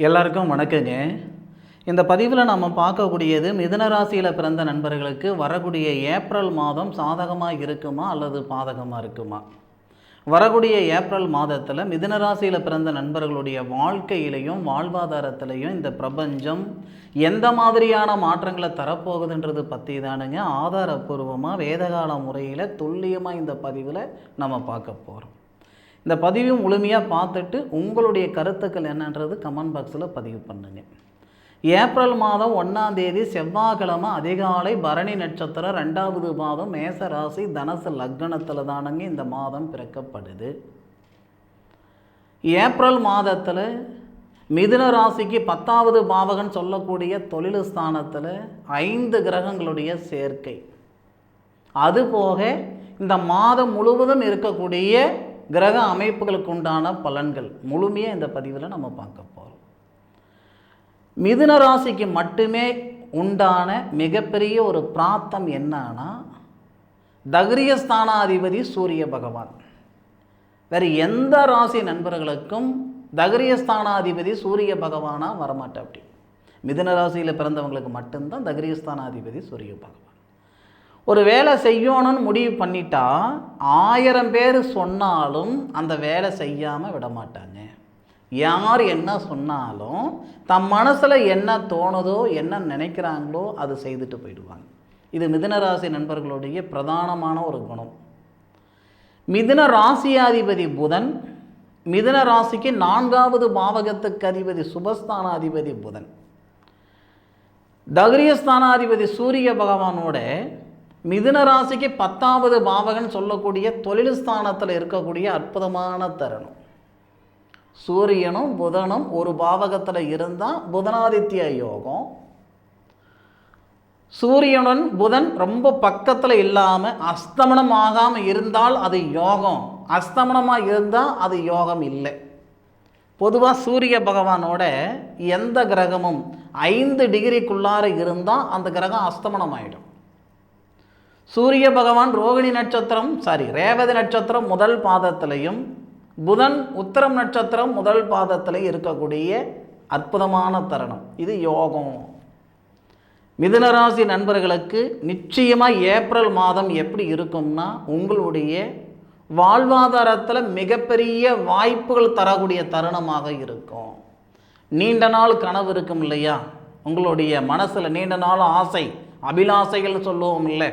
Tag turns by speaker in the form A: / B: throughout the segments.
A: எல்லாருக்கும் வணக்கங்க. இந்த பதிவில் நம்ம பார்க்கக்கூடியது மிதுன ராசியில் பிறந்த நண்பர்களுக்கு வரக்கூடிய ஏப்ரல் மாதம் சாதகமாக இருக்குமா அல்லது பாதகமாக இருக்குமா? வரக்கூடிய ஏப்ரல் மாதத்தில் மிதுன ராசியில் பிறந்த நண்பர்களுடைய வாழ்க்கையிலையும் வாழ்வாதாரத்திலையும் இந்த பிரபஞ்சம் எந்த மாதிரியான மாற்றங்களை தரப்போகுதுன்றது பற்றி தானுங்க ஆதாரபூர்வமாக வேதகால முறையில் துல்லியமாக இந்த பதிவில் நம்ம பார்க்க போகிறோம். இந்த பதிவும் முழுமையாக பார்த்துட்டு உங்களுடைய கருத்துக்கள் என்னன்றது கமெண்ட் பாக்ஸில் பதிவு பண்ணுங்க. ஏப்ரல் மாதம் 1ஆம் தேதி செவ்வாய்க்கிழமை அதிகாலை பரணி நட்சத்திரம் 2வது மாதம் மேச ராசி தனுசு லக்னத்தில் தானுங்க இந்த மாதம் பிறக்கப்படுது. ஏப்ரல் மாதத்தில் மிதுன ராசிக்கு 10வது பாவகன் சொல்லக்கூடிய தொழில் ஸ்தானத்தில் 5 கிரகங்களுடைய சேர்க்கை, அதுபோக இந்த மாதம் முழுவதும் இருக்கக்கூடிய கிரக அமைப்புகளுக்கு உண்டான பலன்கள் முழுமையாக இந்த பதிவில் நம்ம பார்க்க போகிறோம். மிதுன ராசிக்கு மட்டுமே உண்டான மிகப்பெரிய ஒரு பிராப்தம் என்னன்னா, தக்ரியஸ்தானாதிபதி சூரிய பகவான். வேறு எந்த ராசி நண்பர்களுக்கும் தக்ரியஸ்தானாதிபதி சூரிய பகவானாக வரமாட்டேன். அப்படி மிதுன ராசியில் பிறந்தவங்களுக்கு மட்டும்தான் தக்ரியஸ்தானாதிபதி சூரிய பகவான். ஒரு வேலை செய்யணும்னு முடிவு பண்ணிட்டா 1000 பேர் சொன்னாலும் அந்த வேலை செய்யாமல் விட மாட்டாங்க. யார் என்ன சொன்னாலும் தம் மனசில் என்ன தோணுதோ என்ன நினைக்கிறாங்களோ அது செய்துட்டு போயிடுவாங்க. இது மிதுன ராசி நண்பர்களுடைய பிரதானமான ஒரு குணம். மிதுன ராசியாதிபதி புதன், மிதுன ராசிக்கு 4வது பாவகத்துக்கு அதிபதி சுபஸ்தானாதிபதி புதன், தக்ரியஸ்தானாதிபதி சூரிய பகவானோட மிதுன ராசிக்கு 10வது பாவகன் சொல்லக்கூடிய தொழில் ஸ்தானத்தில் இருக்கக்கூடிய அற்புதமான தருணம். சூரியனும் புதனும் ஒரு பாவகத்தில் இருந்தால் புதனாதித்ய யோகம். சூரியனுடன் புதன் ரொம்ப பக்கத்தில் இல்லாமல் அஸ்தமனம் ஆகாமல் இருந்தால் அது யோகம், அஸ்தமனமாக இருந்தால் அது யோகம் இல்லை. பொதுவாக சூரிய பகவானோட எந்த கிரகமும் 5 டிகிரிக்குள்ளார இருந்தால் அந்த கிரகம் அஸ்தமனம் ஆகிடும். சூரிய பகவான் ரோகிணி நட்சத்திரம் ரேவதி நட்சத்திரம் முதல் பாதத்திலையும் புதன் உத்திரம் நட்சத்திரம் முதல் பாதத்திலையும் இருக்கக்கூடிய அற்புதமான தருணம். இது யோகம். மிதுன ராசி நண்பர்களுக்கு நிச்சயமாக ஏப்ரல் மாதம் எப்படி இருக்கும்னா, உங்களுடைய வாழ்வாதாரத்தில் மிகப்பெரிய வாய்ப்புகள் தரக்கூடிய தருணமாக இருக்கும். நீண்ட நாள் கனவு இருக்கும் இல்லையா, உங்களுடைய மனசில் நீண்ட நாள் ஆசை அபிலாசைகள் சொல்லுவோம் இல்லை,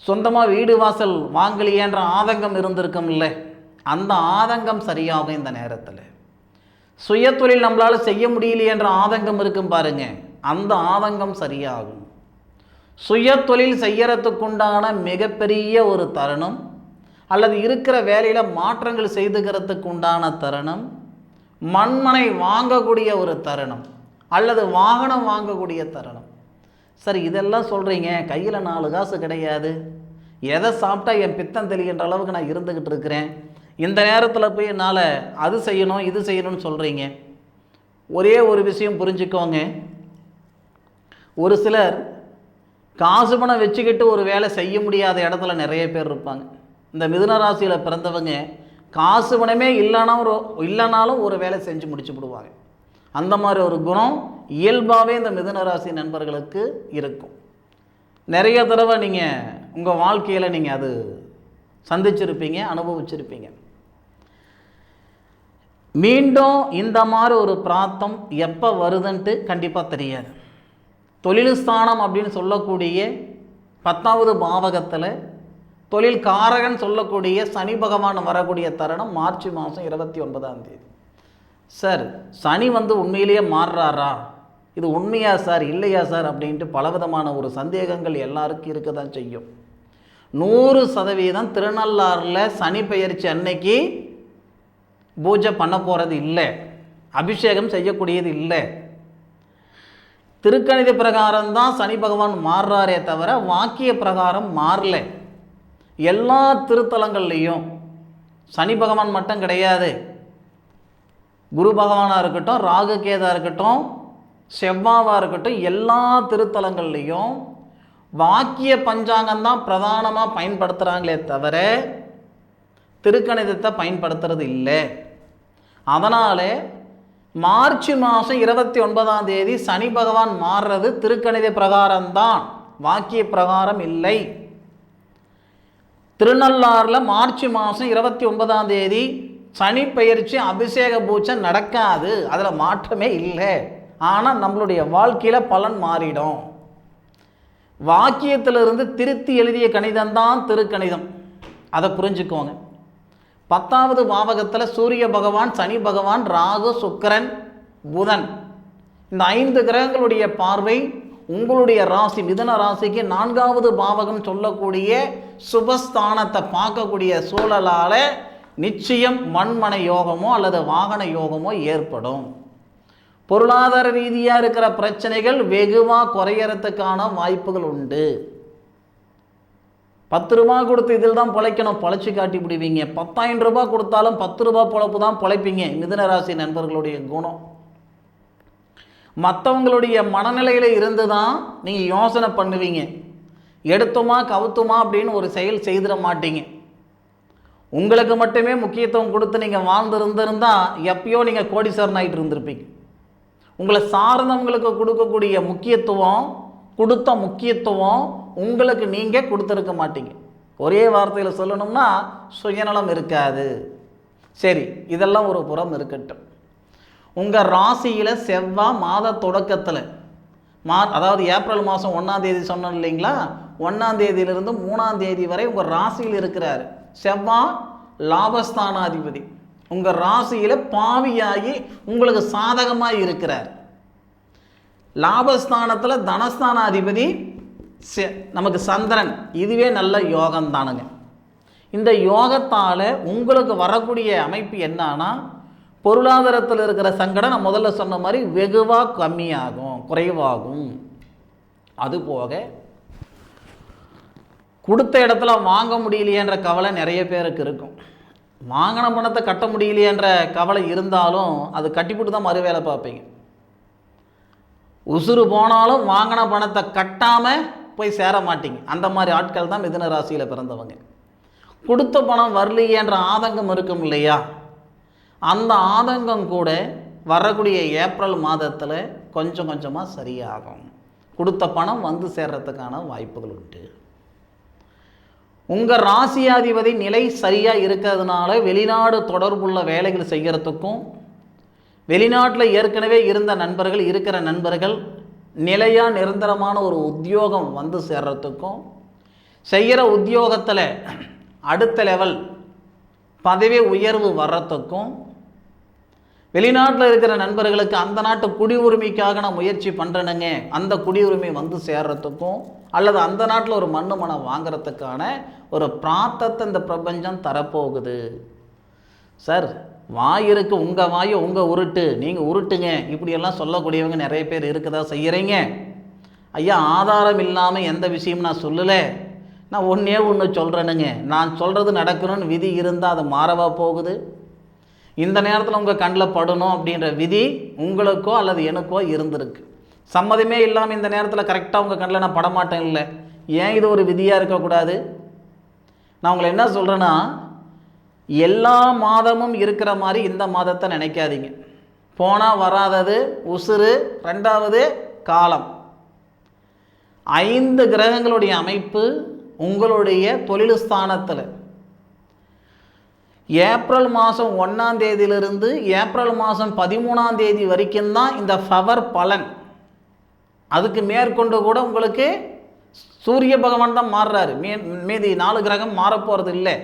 A: சொந்தமாக வீடு வாசல் வாங்கலையேன்ற ஆதங்கம் இருந்திருக்கும் இல்லை, அந்த ஆதங்கம் சரியாகும். இந்த நேரத்தில் சுய தொழில் நம்மளால் செய்ய முடியலையேன்ற ஆதங்கம் இருக்கும் பாருங்க, அந்த ஆதங்கம் சரியாகும். சுய தொழில் செய்யறதுக்குண்டான மிகப்பெரிய ஒரு தருணம், அல்லது இருக்கிற வேலையில் மாற்றங்கள் செய்துக்கிறதுக்கு உண்டான தருணம், மண்மனை வாங்கக்கூடிய ஒரு தருணம், அல்லது வாகனம் வாங்கக்கூடிய தருணம். சரி, இதெல்லாம் சொல்கிறீங்க, கையில் 4 காசு கிடையாது, எதை சாப்பிட்டா என் பித்தம் தெளிகின்ற அளவுக்கு நான் இருந்துக்கிட்டு இருக்கிறேன், இந்த நேரத்தில் போய் என்னால் அது செய்யணும் இது செய்யணும்னு சொல்கிறீங்க. ஒரே ஒரு விஷயம் புரிஞ்சுக்கோங்க, ஒரு சிலர் காசு பணம் வச்சுக்கிட்டு ஒரு வேலை செய்ய முடியாத இடத்துல நிறைய பேர் இருப்பாங்க. இந்த மிதுன ராசியில் பிறந்தவங்க காசு பணமே இல்லைனாலும் ஒரு வேலை செஞ்சு முடிச்சு விடுவாங்க. அந்த மாதிரி ஒரு குணம் இயல்பாகவே இந்த மிதுன ராசி நண்பர்களுக்கு இருக்கும். நிறைய தடவை நீங்கள் உங்கள் வாழ்க்கையில் நீங்கள் அது சந்திச்சிருப்பீங்க, அனுபவிச்சிருப்பீங்க. மீண்டும் இந்த மாதிரி ஒரு பிராப்தம் எப்போ வருதுன்ட்டு கண்டிப்பாக தெரியாது. தொழில் ஸ்தானம் அப்படின்னு சொல்லக்கூடிய 10வது பாவகத்தில் தொழில் காரகன் சொல்லக்கூடிய சனி பகவான் வரக்கூடிய தருணம் மார்ச் மாதம் 29ஆம் தேதி. சார், சனி உண்மையிலேயே மாறுறாரா, இது உண்மையா சார் இல்லையா சார் அப்படின்ட்டு பலவிதமான ஒரு சந்தேகங்கள் எல்லாருக்கும் இருக்க தான் செய்யும். 100% திருநள்ளாறில் சனி பெயர்ச்சி அன்னைக்கு பூஜை பண்ண போகிறது இல்லை, அபிஷேகம் செய்யக்கூடியது இல்லை. திருக்கணித பிரகாரம்தான் சனி பகவான் மாறுறாரே தவிர வாக்கிய பிரகாரம் மாறல. எல்லா திருத்தலங்கள்லேயும் சனி பகவான் மட்டும் கிடையாது, குரு பகவானாக இருக்கட்டும், ராகு கேதா இருக்கட்டும், செவ்வாவாக இருக்கட்டும், எல்லா திருத்தலங்கள்லேயும் வாக்கிய பஞ்சாங்கம்தான் பிரதானமாக பயன்படுத்துகிறாங்களே தவிர திருக்கணிதத்தை பயன்படுத்துறது இல்லை. அதனால் மார்ச் மாதம் 29ஆம் தேதி சனி பகவான் மாறுறது திருக்கணித பிரகாரம்தான், வாக்கிய பிரகாரம் இல்லை. திருநள்ளாறில் மார்ச் மாதம் 29ஆம் தேதி சனி பெயர்ச்சி அபிஷேக பூஜை நடக்காது, அதில் மாற்றமே இல்லை. ஆனால் நம்மளுடைய வாழ்க்கையில் பலன் மாறிடும். வாக்கியத்திலிருந்து திருத்தி எழுதிய கணிதம்தான் திருக்கணிதம், அதை புரிஞ்சுக்கோங்க. 10வது பாவகத்தில் சூரிய பகவான், சனி பகவான், ராகு, சுக்கிரன், புதன், இந்த 5 கிரகங்களுடைய பார்வை உங்களுடைய ராசி மிதுன ராசிக்கு 4வது பாவகம் சொல்லக்கூடிய சுபஸ்தானத்தை பார்க்கக்கூடிய சூழலால் நிச்சயம் மண்மனை யோகமோ அல்லது வாகன யோகமோ ஏற்படும். பொருளாதார ரீதியாக இருக்கிற பிரச்சனைகள் வெகுவாக குறையறதுக்கான வாய்ப்புகள் உண்டு. 10 ரூபா கொடுத்து இதில் தான் பிழைக்கணும், பிழைச்சி காட்டி விடுவீங்க. 10,000 ரூபாய் கொடுத்தாலும் 10 ரூபா பொழப்பு தான் பிழைப்பீங்க. மிதுனராசி நண்பர்களுடைய குணம். மற்றவங்களுடைய மனநிலையில் இருந்து தான் நீங்கள் யோசனை பண்ணுவீங்க. எடுத்துமா கவுத்துமா அப்படின்னு ஒரு செயல் செய்திட மாட்டீங்க. உங்களுக்கு மட்டுமே முக்கியத்துவம் கொடுத்து நீங்கள் வாழ்ந்துருந்திருந்தால் எப்பயோ நீங்கள் கோடீஸ்வரன் ஆகிட்டு இருந்திருப்பீங்க. உங்களை சார்ந்தவங்களுக்கு கொடுக்கக்கூடிய கொடுத்த முக்கியத்துவம் உங்களுக்கு நீங்கள் கொடுத்துருக்க மாட்டீங்க. ஒரே வார்த்தையில் சொல்லணும்னா சுயநலம் இருக்காது. சரி, இதெல்லாம் ஒரு புறம் இருக்கட்டும். உங்கள் ராசியில் செவ்வாய் மாத தொடக்கத்தில் அதாவது ஏப்ரல் மாதம் 1ஆம் தேதி சொன்னோம் இல்லைங்களா, 1ஆம் தேதியிலிருந்து 3ஆம் தேதி வரை உங்கள் ராசியில் இருக்கிறார். செவ்வாய் லாபஸ்தானாதிபதி உங்கள் ராசியில் பாவியாகி உங்களுக்கு சாதகமாக இருக்கிறார். லாபஸ்தானத்தில் தனஸ்தானாதிபதி நமக்கு சந்திரன், இதுவே நல்ல யோகம் தானுங்க. இந்த யோகத்தால் உங்களுக்கு வரக்கூடிய அமைப்பு என்னன்னா, பொருளாதாரத்தில் இருக்கிற சங்கடம் நான் முதல்ல சொன்ன மாதிரி வெகுவாக கம்மியாகும், குறைவாகும். அதுபோக கொடுத்த இடத்துல வாங்க முடியலையேன்ற கவலை நிறைய பேருக்கு இருக்கும். வாங்கின பணத்தை கட்ட முடியலையேன்ற கவலை இருந்தாலும் அது கட்டிவிட்டு தான் மறு வேலை பார்ப்பீங்க. உசுறு போனாலும் வாங்கின பணத்தை கட்டாமல் போய் சேர மாட்டீங்க. அந்த மாதிரி ஆட்கள் தான் மிதுன ராசியில் பிறந்தவங்க. கொடுத்த பணம் வரலையேன்ற ஆதங்கம் இருக்கும் இல்லையா, அந்த ஆதங்கம் கூட வரக்கூடிய ஏப்ரல் மாதத்தில் கொஞ்சம் கொஞ்சமாக சரியாகும். கொடுத்த பணம் வந்து சேர்றதுக்கான வாய்ப்புகள் உண்டு. உங்கள் ராசியாதிபதி நிலை சரியாக இருக்கிறதுனால வெளிநாடு தொடர்புள்ள வேலைகள் செய்கிறதுக்கும், வெளிநாட்டில் ஏற்கனவே இருந்த நண்பர்கள் இருக்கிற நண்பர்கள் நிலையாக நிரந்தரமான ஒரு உத்தியோகம் வந்து சேர்றதுக்கும், செய்கிற உத்தியோகத்தில் அடுத்த லெவல் பதவி உயர்வு வர்றதுக்கும், வெளிநாட்டில் இருக்கிற நண்பர்களுக்கு அந்த நாட்டு குடியுரிமைக்காக நான் முயற்சி பண்ணுறேனுங்க, அந்த குடியுரிமை வந்து சேர்றதுக்கும், அல்லது அந்த நாட்டில் ஒரு மண்ணு மனம் வாங்கிறதுக்கான ஒரு பிரார்த்தத்தை இந்த பிரபஞ்சம் தரப்போகுது. சார், வாய் இருக்கு, உங்கள் வாயை உங்கள் உருட்டு, நீங்கள் உருட்டுங்க, இப்படியெல்லாம் சொல்லக்கூடியவங்க நிறைய பேர் இருக்கதா செய்கிறீங்க. ஐயா, ஆதாரம் இல்லாமல் எந்த விஷயம் நான் சொல்லலை. நான் ஒன்று சொல்கிறேனுங்க, நான் சொல்கிறது நடக்கணும்னு விதி இருந்தால் அது மாறவா போகுது? இந்த நேரத்தில் உங்கள் கண்ணில் படணும் அப்படின்ற விதி உங்களுக்கோ அல்லது எனக்கோ இருந்திருக்கு. சம்மதமே இல்லாமல் இந்த நேரத்தில் கரெக்டாக உங்கள் கண்ணில் நான் படமாட்டேன் இல்லை. ஏன் இது ஒரு விதியாக இருக்கக்கூடாது? நான் உங்களை என்ன சொல்கிறேன்னா, எல்லா மாதமும் இருக்கிற மாதிரி இந்த மாதத்தை நினைக்காதீங்க. போனால் வராதது உசுறு, 2வது காலம். 5 கிரகங்களுடைய அமைப்பு உங்களுடைய தொழில் ஸ்தானத்தில் ஏப்ரல் மாதம் 1ஆம் தேதியிலிருந்து ஏப்ரல் மாதம் 13ஆம் தேதி வரைக்கும் தான் இந்த ஃபவர் பலன். அதுக்கு மேற்கொண்டு கூட உங்களுக்கு சூரிய பகவான் தான் மாறுறாரு, மீதி 4 கிரகம் மாறப்போகிறது இல்லை.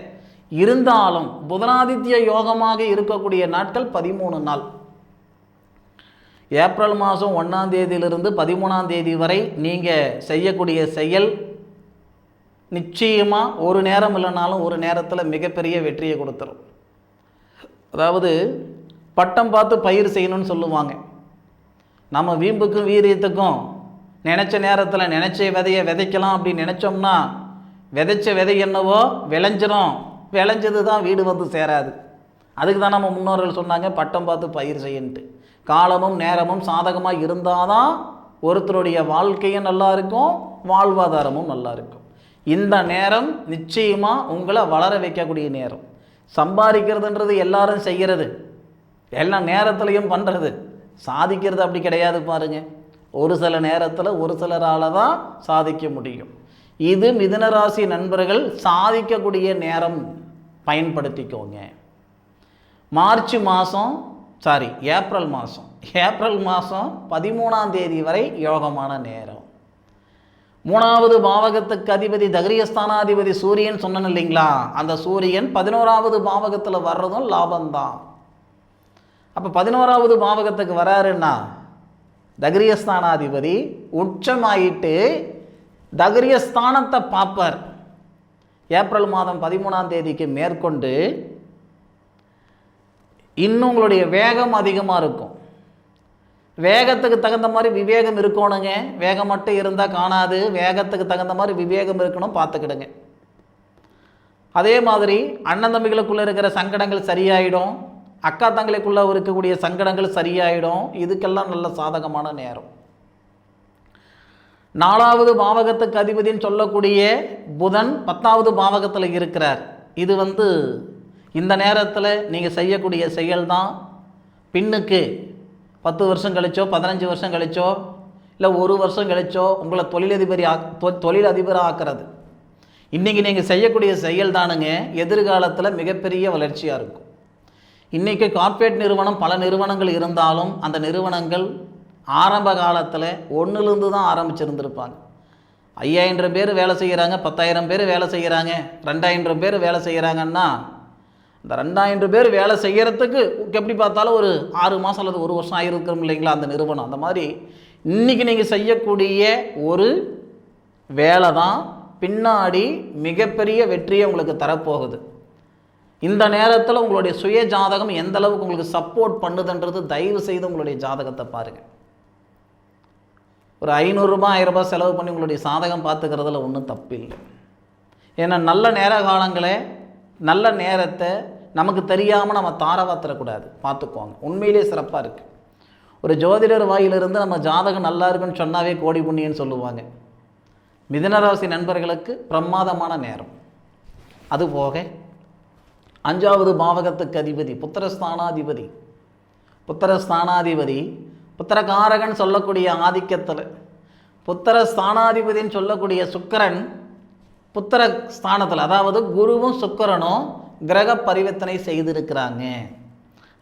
A: இருந்தாலும் புதனாதித்ய யோகமாக இருக்கக்கூடிய நாட்கள் 13 நாள். ஏப்ரல் மாதம் 1ஆம் தேதியிலிருந்து 13ஆம் தேதி வரை நீங்கள் செய்யக்கூடிய செயல் நிச்சயமாக ஒரு நேரம் இல்லைனாலும் ஒரு நேரத்தில் மிகப்பெரிய வெற்றியை கொடுத்துரும். அதாவது பட்டம் பார்த்து பயிர் செய்யணும்னு சொல்லுவாங்க. நம்ம வீம்புக்கும் வீரியத்துக்கும் நினச்ச நேரத்தில் நினச்ச விதையை விதைக்கலாம் அப்படின்னு நினச்சோம்னா விதைச்ச விதை என்னவோ விளைஞ்சிரும், விளைஞ்சது தான் வீடு வந்து சேராது. அதுக்கு தான் நம்ம முன்னோர்கள் சொன்னாங்க பட்டம் பார்த்து பயிர் செய்யன்ட்டு. காலமும் நேரமும் சாதகமாக இருந்தால் தான் ஒருத்தருடைய வாழ்க்கையும் நல்லா இருக்கும், வாழ்வாதாரமும் நல்லா இருக்கும். இந்த நேரம் நிச்சயமாக உங்களை வளர வைக்கக்கூடிய நேரம். சம்பாதிக்கிறதுன்றது எல்லாரும் செய்கிறது, எல்லா நேரத்துலையும் பண்ணுறது. சாதிக்கிறது அப்படி கிடையாது பாருங்க. ஒரு சில நேரத்தில் ஒரு சிலரால் தான் சாதிக்க முடியும். இது மிதுன ராசி நண்பர்கள் சாதிக்கக்கூடிய நேரம், பயன்படுத்திக்கோங்க. ஏப்ரல் மாதம் 13ஆம் தேதி வரை யோகமான நேரம். 3வது பாவகத்துக்கு அதிபதி தகரியஸ்தானாதிபதி சூரியன் சொன்னேன் இல்லைங்களா, அந்த சூரியன் 11வது பாவகத்தில் வர்றதும் லாபம்தான். அப்போ 11வது பாவகத்துக்கு வராருன்னா தகரியஸ்தானாதிபதி உச்சமாயிட்டு தகரியஸ்தானத்தை பார்ப்பார். ஏப்ரல் மாதம் 13ஆம் தேதிக்கு மேற்கொண்டு இன்னும் உங்களுடைய வேகம் அதிகமாக இருக்கும். வேகத்துக்கு தகுந்த மாதிரி விவேகம் இருக்கணுங்க. வேகம் மட்டும் இருந்தால் காணாது, வேகத்துக்கு தகுந்த மாதிரி விவேகம் இருக்கணும், பார்த்துக்கிடுங்க. அதே மாதிரி அண்ணன் தம்பிகளுக்குள்ளே இருக்கிற சங்கடங்கள் சரியாயிடும், அக்கா தங்களுக்குள்ளே இருக்கக்கூடிய சங்கடங்கள் சரியாயிடும். இதுக்கெல்லாம் நல்ல சாதகமான நேரம். 4வது பாவகத்துக்கு அதிபதின்னு சொல்லக்கூடிய புதன் 10வது பாவகத்தில் இருக்கிறார். இது இந்த நேரத்தில் நீங்கள் செய்யக்கூடிய செயல் தான் பின்னுக்கு 10 வருஷம் கழிச்சோ 15 வருஷம் கழிச்சோ இல்லை 1 வருஷம் கழிச்சோ உங்களை தொழிலதிபராக ஆக்கிறது. இன்றைக்கி நீங்கள் செய்யக்கூடிய செயல் தானுங்க எதிர்காலத்தில் மிகப்பெரிய வளர்ச்சியாக இருக்கும். இன்றைக்கி கார்ப்பரேட் நிறுவனம் பல நிறுவனங்கள் இருந்தாலும் அந்த நிறுவனங்கள் ஆரம்ப காலத்தில் 1லேருந்து தான் ஆரம்பிச்சிருந்துருப்பாங்க. 5000 பேர் வேலை செய்கிறாங்க, 10,000 பேர் வேலை செய்கிறாங்க, 2000 பேர் வேலை செய்கிறாங்கன்னா இந்த 2000 பேர் வேலை செய்கிறதுக்கு எப்படி பார்த்தாலும் ஒரு 6 மாதம் அல்லது 1 வருஷம் ஆகிருக்கிறோம் இல்லைங்களா அந்த நிறுவனம். அந்த மாதிரி இன்றைக்கி நீங்கள் செய்யக்கூடிய ஒரு வேலை தான் பின்னாடி மிகப்பெரிய வெற்றியை உங்களுக்கு தரப்போகுது. இந்த நேரத்தில் உங்களுடைய சுய ஜாதகம் எந்த அளவுக்கு உங்களுக்கு சப்போர்ட் பண்ணுதுன்றது தயவு செய்து உங்களுடைய ஜாதகத்தை பாருங்கள். ஒரு 500 ரூபாய் 1000 ரூபாய் செலவு பண்ணி உங்களுடைய சாதகம் பார்த்துக்கிறதுல ஒன்றும் தப்பு இல்லை. ஏன்னா நல்ல நேர காலங்களை நல்ல நேரத்தை நமக்கு தெரியாமல் நம்ம தாரவாத்திரக்கூடாது, பார்த்துக்குவாங்க. உண்மையிலே சிறப்பாக இருக்குது. ஒரு ஜோதிடர் வாயிலிருந்து நம்ம ஜாதகம் நல்லா இருக்குன்னு சொன்னாவே கோடி புண்ணியன்னு சொல்லுவாங்க. மிதுனராசி நண்பர்களுக்கு பிரமாதமான நேரம். அதுபோக 5வது பாவகத்துக்கு அதிபதி புத்திரஸ்தானாதிபதி புத்திரகாரகன் சொல்லக்கூடிய ஆதிக்கத்தில் புத்திரஸ்தானாதிபதின்னு சொல்லக்கூடிய சுக்கிரன் புத்திர ஸ்தானத்தில், அதாவது குருவும் சுக்கிரனும் கிரக பரிவர்த்தனை செய்திருக்கிறாங்க.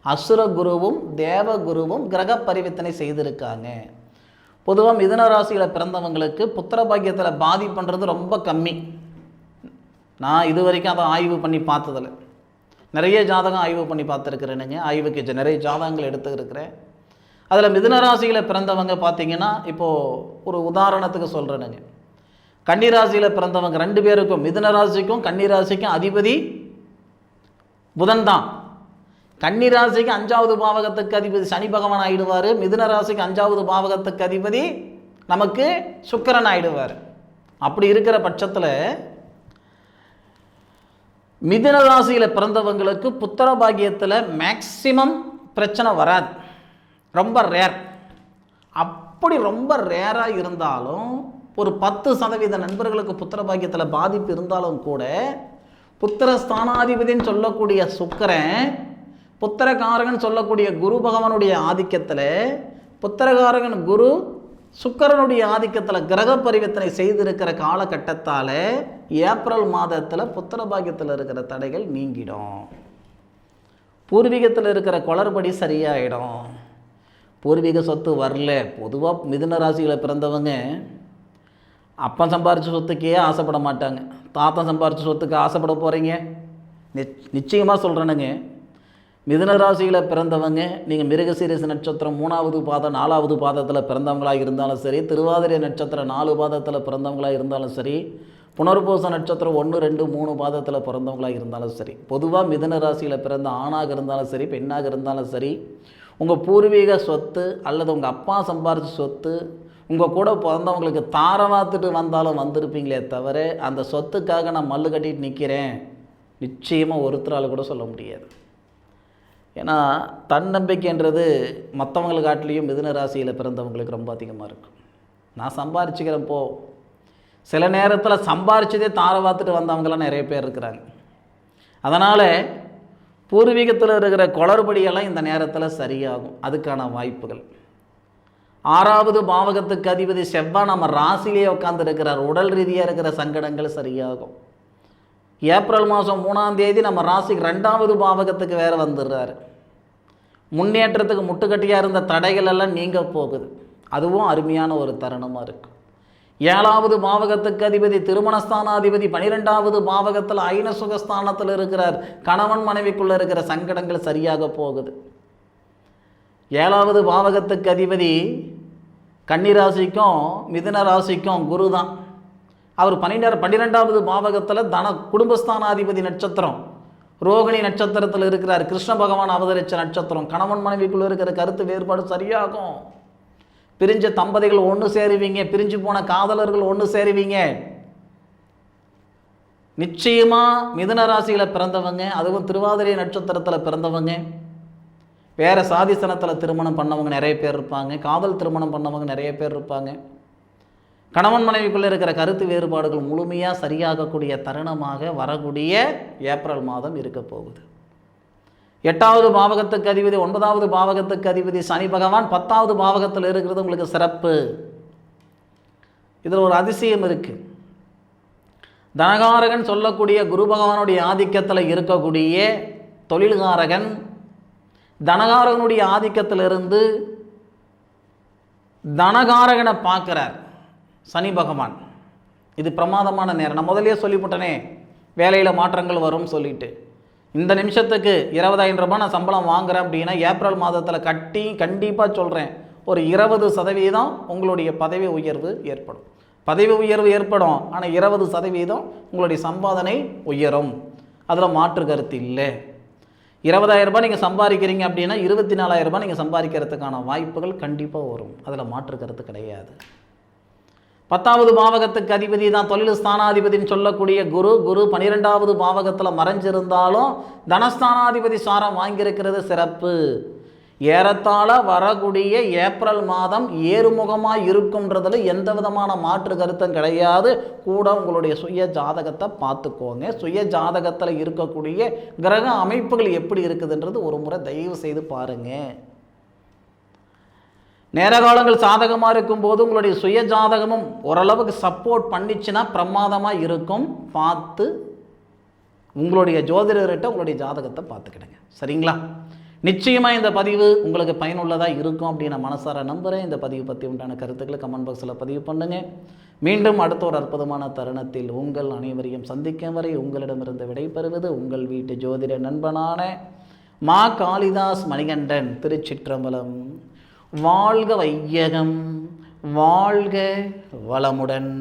A: அசுர குருவும் தேவ குருவும் கிரக பரிவர்த்தனை செய்திருக்காங்க. பொதுவாக மிதுன ராசியில் பிறந்தவங்களுக்கு புத்திர பாக்கியத்தில் பாதிப்புன்றது ரொம்ப கம்மி. நான் இது வரைக்கும் அதை ஆய்வு பண்ணி பார்த்ததில்லை. நிறைய ஜாதகம் ஆய்வு பண்ணி பார்த்துருக்குறேனுங்க. ஆய்வுக்கு நிறைய ஜாதகங்கள் எடுத்துருக்கிறேன். அதில் மிதுன ராசியில் பிறந்தவங்க பார்த்திங்கன்னா, இப்போது ஒரு உதாரணத்துக்கு சொல்கிறேனுங்க. கன்னிராசியில் பிறந்தவங்க 2 பேருக்கும், மிதுன ராசிக்கும் கன்னிராசிக்கும் அதிபதி புதன் தான். கன்னிராசிக்கு 5வது பாவகத்துக்கு அதிபதி சனி பகவான் ஆகிடுவார். மிதுன ராசிக்கு 5வது பாவகத்துக்கு அதிபதி நமக்கு சுக்கிரன் ஆகிடுவார். அப்படி இருக்கிற பட்சத்தில் மிதுன ராசியில் பிறந்தவங்களுக்கு புத்திர பாக்கியத்தில் மேக்சிமம் பிரச்சனை வராது, ரொம்ப ரேர். அப்படி ரொம்ப ரேராக இருந்தாலும் ஒரு 10% நண்பர்களுக்கு புத்திர பாக்கியத்தில் பாதிப்பு இருந்தாலும் கூட புத்திர ஸ்தானாதிபதினு சொல்லக்கூடிய சுக்கிரன் புத்திரகாரகன் சொல்லக்கூடிய குரு பகவானுடைய ஆதிக்கத்தில், புத்திரகாரகன் குரு சுக்கிரனுடைய ஆதிக்கத்தில் கிரக பரிவர்த்தனை செய்திருக்கிற காலகட்டத்தால் ஏப்ரல் மாதத்தில் புத்திர பாக்கியத்தில் இருக்கிற தடைகள் நீங்கிடும். பூர்வீகத்தில் இருக்கிற குளறுபடி சரியாயிடும். பூர்வீக சொத்து வரல. பொதுவாக மிதுன ராசியில் பிறந்தவங்க அப்பன் சம்பாரித்த சொத்துக்கே ஆசைப்பட மாட்டாங்க. தாத்தன் சம்பாரித்த சொத்துக்கு ஆசைப்பட போகிறீங்க? நிச்சயமாக சொல்கிறேனுங்க. மிதுன ராசியில் பிறந்தவங்க நீங்கள் மிருகசீரிஷ நட்சத்திரம் 3வது பாதம் 4வது பாதத்தில் பிறந்தவங்களாக இருந்தாலும் சரி, திருவாதிரை நட்சத்திரம் 4 பாதத்தில் பிறந்தவங்களாக இருந்தாலும் சரி, புனர்பூச நட்சத்திரம் 1, 2, 3 பாதத்தில் பிறந்தவங்களாக இருந்தாலும் சரி, பொதுவாக மிதுன ராசியில் பிறந்த ஆணாக இருந்தாலும் சரி பெண்ணாக இருந்தாலும் சரி, உங்கள் பூர்வீக சொத்து அல்லது உங்கள் அப்பா சம்பாரித்த சொத்து உங்கள் கூட பிறந்தவங்களுக்கு தாரவாத்துட்டு வந்தாலும் வந்திருப்பீங்களே தவிர அந்த சொத்துக்காக நான் மல்லு கட்டிட்டு நிற்கிறேன் நிச்சயமாக ஒருத்தரால் கூட சொல்ல முடியாது. ஏன்னா தன்னம்பிக்கைன்றது மற்றவங்களை காட்டிலையும் மிதுன ராசியில் பிறந்தவங்களுக்கு ரொம்ப அதிகமாக இருக்கும். நான் சம்பாரிச்சுக்கிறப்போ சில நேரத்தில் சம்பாரிச்சதே தார பார்த்துட்டு வந்தவங்களாம் நிறைய பேர் இருக்கிறாங்க. அதனால் பூர்வீகத்தில் இருக்கிற குளறுபடியெல்லாம் இந்த நேரத்தில் சரியாகும். அதுக்கான வாய்ப்புகள். 6வது பாவகத்துக்கு அதிபதி செவ்வாய் நம்ம ராசியிலே உட்கார்ந்து இருக்கிறார். உடல் ரீதியாக இருக்கிற சங்கடங்கள் சரியாகும். ஏப்ரல் மாதம் 3ஆம் தேதி நம்ம ராசிக்கு 2வது பாவகத்துக்கு வேறு வந்துடுறாரு. முன்னேற்றத்துக்கு முட்டுக்கட்டியாக இருந்த தடைகள் எல்லாம் நீங்க போகுது. அதுவும் அருமையான ஒரு தருணமாக இருக்கும். 7வது பாவகத்துக்கு அதிபதி திருமணஸ்தானாதிபதி 12வது பாவகத்தில் ஐன சுகஸ்தானத்தில் இருக்கிறார். கணவன் மனைவிக்குள்ளே இருக்கிற சங்கடங்கள் சரியாக போகுது. 7வது பாவகத்துக்கு அதிபதி கன்னிராசிக்கும் மிதுன ராசிக்கும் குரு தான். அவர் 12வது பாவகத்தில் குடும்பஸ்தானாதிபதி நட்சத்திரம் ரோகிணி நட்சத்திரத்தில் இருக்கிறார். கிருஷ்ண பகவான் அவதரித்த நட்சத்திரம். கணவன் மனைவிக்குள்ளே இருக்கிற கருத்து வேறுபாடு சரியாகும். பிரிஞ்ச தம்பதிகள் ஒன்று சேருவீங்க. பிரிஞ்சு போன காதலர்கள் ஒன்று சேருவீங்க. நிச்சயமாக மிதுன ராசியில் பிறந்தவங்க, அதுவும் திருவாதிரை நட்சத்திரத்தில் பிறந்தவங்க, வேறு சாதிசனத்தில் திருமணம் பண்ணவங்க நிறைய பேர் இருப்பாங்க. காதல் திருமணம் பண்ணவங்க நிறைய பேர் இருப்பாங்க. கணவன் மனைவிக்குள்ளே இருக்கிற கருத்து வேறுபாடுகள் முழுமையாக சரியாகக்கூடிய தருணமாக வரக்கூடிய ஏப்ரல் மாதம் இருக்க போகுது. 8வது பாவகத்துக்கு அதிபதி 9வது பாவகத்துக்கு அதிபதி சனி பகவான் 10வது பாவகத்தில் இருக்கிறது உங்களுக்கு சிறப்பு. இதில் ஒரு அதிசயம் இருக்குது. தனகாரகன் சொல்லக்கூடிய குரு பகவானுடைய ஆதிக்கத்தில் இருக்கக்கூடிய தொழில்காரகன் தனகாரகனுடைய ஆதிக்கத்திலிருந்து தனகாரகனை பார்க்குறார் சனி பகவான். இது பிரமாதமான நேரம். நான் முதலே சொல்லிவிட்டனே வேலையில் மாற்றங்கள் வரும்னு சொல்லிட்டு. இந்த நிமிஷத்துக்கு 20,000 ரூபாய் நான் சம்பளம் வாங்குகிறேன் அப்படின்னா ஏப்ரல் மாதத்தில் கண்டிப்பாக சொல்கிறேன், ஒரு 20% உங்களுடைய பதவி உயர்வு ஏற்படும். பதவி உயர்வு ஏற்படும், ஆனால் 20% உங்களுடைய சம்பாதனை உயரும். அதில் மாற்று கருத்து இல்லை. 20,000 ரூபாய் நீங்கள் சம்பாதிக்கிறீங்க அப்படின்னா 24,000 ரூபாய் நீங்கள் சம்பாதிக்கிறதுக்கான வாய்ப்புகள் கண்டிப்பாக வரும். அதில் மாற்று கருத்து கிடையாது. 10வது பாவகத்துக்கு அதிபதி தான் தொழில் ஸ்தானாதிபதினு சொல்லக்கூடிய குரு 12வது பாவகத்தில் மறைஞ்சிருந்தாலும் தனஸ்தானாதிபதி சாரம் வாங்கியிருக்கிறது சிறப்பு. ஏறத்தாழ வரக்கூடிய ஏப்ரல் மாதம் ஏறுமுகமாக இருக்கும்ன்றதுல எந்த விதமான மாற்று கருத்தும் கிடையாது. கூட உங்களுடைய சுய ஜாதகத்தை பார்த்துக்கோங்க. சுய ஜாதகத்தில் இருக்கக்கூடிய கிரக அமைப்புகள் எப்படி இருக்குதுன்றது ஒரு முறை தயவு செய்து பாருங்கள். நேர காலங்கள் சாதகமாக இருக்கும்போது உங்களுடைய சுய ஜாதகமும் ஓரளவுக்கு சப்போர்ட் பண்ணிச்சுன்னா பிரமாதமாக இருக்கும். பார்த்து உங்களுடைய ஜோதிடர்கிட்ட உங்களுடைய ஜாதகத்தை பார்த்துக்கிடுங்க. சரிங்களா? நிச்சயமாக இந்த பதிவு உங்களுக்கு பயனுள்ளதாக இருக்கும் அப்படின்னு நான் மனசார நம்புகிறேன். இந்த பதிவு பற்றி உண்டான கருத்துக்களை கமெண்ட் பாக்ஸில் பதிவு பண்ணுங்கள். மீண்டும் அடுத்த ஒரு அற்புதமான தருணத்தில் உங்கள் அனைவரையும் சந்திக்கும் வரை உங்களிடமிருந்து விடைபெறுவது உங்கள் வீட்டு ஜோதிட நண்பனான மா காளிதாஸ் மணிகண்டன். திருச்சிற்றம்பலம். வாழ்க வையகம், வாழ்க வளமுடன்.